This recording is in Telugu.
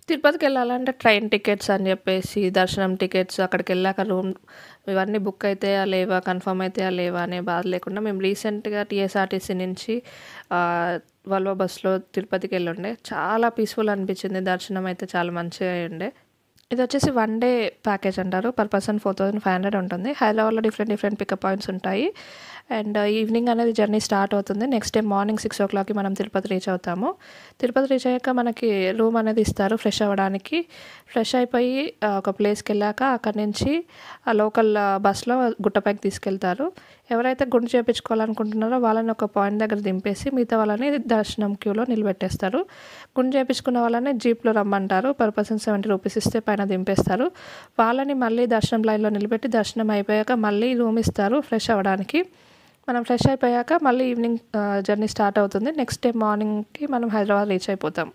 తిరుపతికెళ్ళాలంటే ట్రైన్ టికెట్స్ అని జెప్పేసి, దర్శనం టికెట్స్, అక్కడికెళ్ళాక రూమ్ ఇవన్నీ బుక్ అయితాయా లేవా? కన్ఫర్మ్ అయితాయా లేవా? అనే బాధ లేకుండా మేము రీసెంట్‌గా టీఎస్ఆర్టీసీ నుంచి వోల్వో బస్‌లో తిరుపతికెళ్ళుండే. చాలా పీస్‌ఫుల్ అనిపించింది. దర్శనం అయితే చాలా మంచిగా అయ్యుండే. ఇదొచ్చేసి వన్ డే ప్యాకేజ్ అంటారు. పర్ పర్సన్ 4500 ఉంటుంది. హైదరాబాద్‌లో డిఫరెంట్ డిఫరెంట్ పికప్ పాయింట్స్ ఉంటాయి. అండ్ ఈవినింగ్ అనేది జర్నీ స్టార్ట్ అవుతుంది. నెక్స్ట్ డే మార్నింగ్ 6:00కి మనం తిరుపతి రీచ్ అవుతాము. తిరుపతి రీచ్ అయ్యాక మనకి రూమ్ అనేది ఇస్తారు ఫ్రెష్ అవ్వడానికి. ఫ్రెష్ అయిపోయి ఒక ప్లేస్‌కెళ్ళాక అక్కడి నుంచి ఆ లోకల్ బస్‌లో గుట్టపైకి తీసుకెళ్తారు. ఎవరైతే గుండు చేపించుకోవాలనుకుంటున్నారో వాళ్ళని ఒక పాయింట్ దగ్గర దింపేసి మిగతా వాళ్ళని దర్శనం క్యూలో నిలబెట్టేస్తారు. గుండు చేపించుకున్న వాళ్ళని జీప్‌లో రమ్మంటారు. పర్ పర్సన్ 70 రూపీస్ ఇస్తే పైన దింపేస్తారు. వాళ్ళని మళ్ళీ దర్శనం లైన్‌లో నిలబెట్టి దర్శనం అయిపోయాక మళ్ళీ రూమ్ ఇస్తారు ఫ్రెష్ అవ్వడానికి. మనం ఫ్రెష్ అయిపోయాక మళ్ళీ ఈవినింగ్ జర్నీ స్టార్ట్ అవుతుంది. నెక్స్ట్ డే మార్నింగ్‌కి మనం హైదరాబాద్ రీచ్ అయిపోతాం.